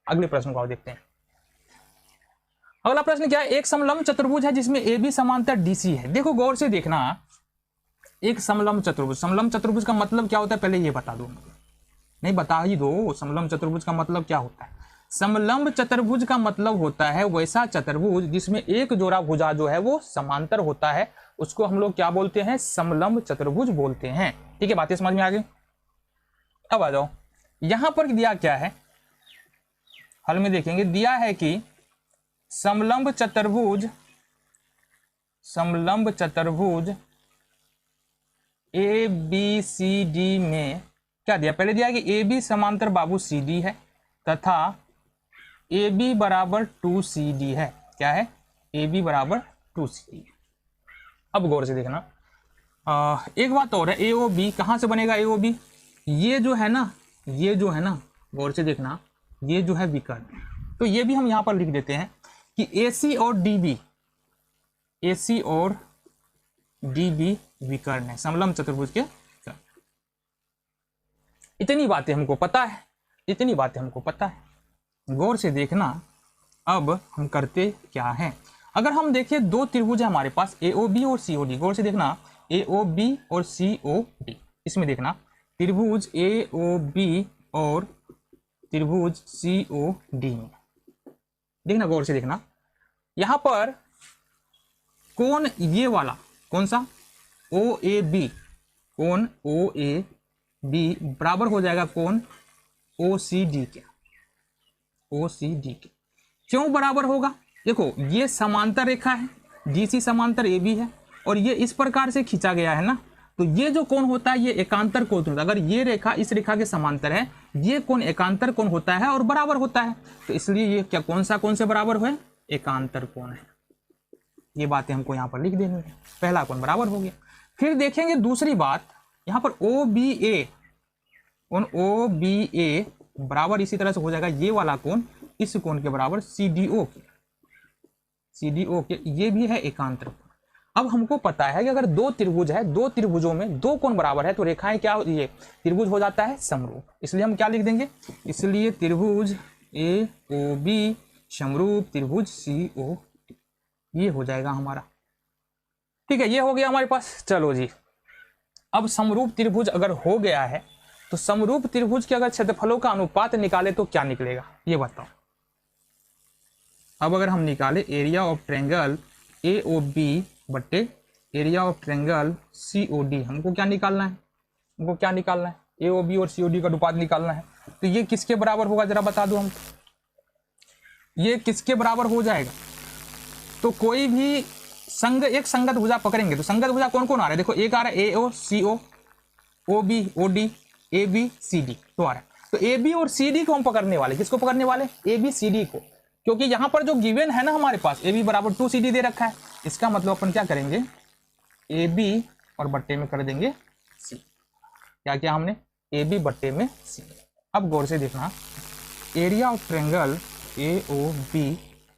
अगले प्रश्न को देखते हैं। अगला प्रश्न क्या है, एक समलंब चतुर्भुज है जिसमें ए बी समांतर डीसी है। देखो गौर से देखना, एक समलंब चतुर्भुज, समलंब चतुर्भुज का मतलब क्या होता है पहले ये बता दो, नहीं बता ही दो, समलंब चतुर्भुज का मतलब क्या होता है। समलंब चतुर्भुज का मतलब होता है वैसा चतुर्भुज जिसमें एक जोड़ा भुजा जो है वो समांतर होता है, उसको हम लोग क्या बोलते हैं, समलंब चतुर्भुज बोलते हैं। ठीक है, बातें समझ में आ गई। अब आ जाओ, यहां पर दिया क्या है, हल में देखेंगे, दिया है कि समलंब चतुर्भुज ए बी सी डी में क्या दिया, पहले दिया कि ए बी समांतर बाबू सी डी है तथा ए बी बराबर 2CD है। क्या है, ए बी बराबर 2CD। अब गौर से देखना, एक बात और है, ए ओ बी कहाँ से बनेगा, ए ओ बी ये जो है ना, ये जो है ना, गौर से देखना, ये जो है विकर्ण, तो ये भी हम यहाँ पर लिख देते हैं कि ए सी और डी बी, ए सी और डी बी विकर्ण है, समलंब चतुर्भुज के विकर्ण। इतनी बातें हमको पता है, इतनी बातें हमको पता है। गौर से देखना, अब हम करते क्या हैं, अगर हम देखें दो त्रिभुज है हमारे पास ए ओ बी और सी ओ डी, गौर से देखना ए ओ बी और सी ओ डी, इसमें देखना त्रिभुज ए ओ बी और त्रिभुज सी ओ डी में देखना, गौर से देखना, यहां पर कोण ये वाला कौन सा, ओ ए बी, कोण ओ ए बी बराबर हो जाएगा कोण ओ सी डी के, ओ सी डी के। क्यों बराबर होगा, देखो ये समांतर रेखा है, डीसी समांतर ए बी है और ये इस प्रकार से खींचा गया है ना, तो ये जो कोण होता है ये एकांतर कोण होता है। अगर ये रेखा इस रेखा के समांतर है, ये कोण एकांतर कोण होता है और बराबर होता है, तो इसलिए ये क्या कौन सा कोण से बराबर है, एकांतर कोण है। ये बातें हमको यहाँ पर लिख देनी है, पहला कोण बराबर हो गया। फिर देखेंगे दूसरी बात, यहाँ पर ओ बी ए, ओ बी ए बराबर इसी तरह से हो जाएगा ये वाला कोण इस कोण के बराबर सी डी ओ के, सी डी ओ के, ये भी है एकांतर कोण। अब हमको पता है कि अगर दो त्रिभुज है, दो त्रिभुजों में दो कोण बराबर है तो रेखाएं क्या, ये त्रिभुज हो जाता है समरूप, इसलिए हम क्या लिख देंगे, इसलिए त्रिभुज ए ओ बी समरूप त्रिभुज सी ओ डी, ये हो जाएगा हमारा। ठीक है, ये हो गया हमारे पास। चलो जी, अब समरूप त्रिभुज अगर हो गया है तो समरूप त्रिभुज के अगर क्षेत्रफलों का अनुपात निकाले तो क्या निकलेगा, ये बताओ। अब अगर हम निकाले area of triangle A O B बट्टे area of triangle C O D, हमको क्या निकालना है, हमको क्या निकालना है, ए ओ बी और सी ओ डी का अनुपात निकालना है, तो ये किसके बराबर होगा जरा बता दो हम, ये किसके बराबर हो जाएगा। तो कोई भी एक संगत भुजा पकड़ेंगे तो संगत भुजा कौन कौन आ रहा है, देखो एक आ रहा है A O C O B O D, A B C D तो आ रहा है। तो ए बी और सी डी को हम पकड़ने वाले, किसको पकड़ने वाले, ए बी सी डी को, क्योंकि यहां पर जो गिवन है ना हमारे पास ए बी बराबर 2CD दे रखा है, इसका मतलब अपन क्या करेंगे, ए बी और बट्टे में कर देंगे सी। क्या किया हमने, ए बी बट्टे में सी। अब गौर से देखना, area of triangle A O B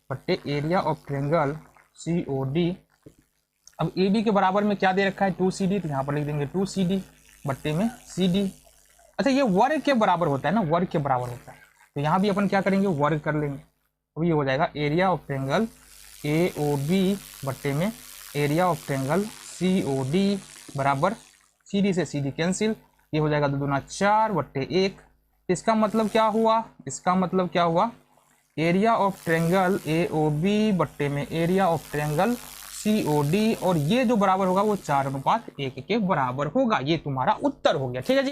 बट्टे area of triangle C O D. अब ए बी के बराबर में क्या दे रखा है, 2CD, तो यहाँ पर लिख देंगे 2CD बट्टे में सी डी। अच्छा, ये वर्ग के बराबर होता है ना, वर्ग के बराबर होता है, तो यहाँ भी अपन क्या करेंगे, वर्ग कर लेंगे। तो ये हो जाएगा area of triangle A O B बट्टे में area of triangle C O D बराबर सी डी से सी डी कैंसिल, ये हो जाएगा 2 दूना 4 बट्टे 1। इसका मतलब क्या हुआ, इसका मतलब क्या हुआ, area of triangle A O B बट्टे में area of triangle C O D, और ये जो बराबर होगा वो 4:1 के बराबर होगा। ये तुम्हारा उत्तर हो गया। ठीक है जी।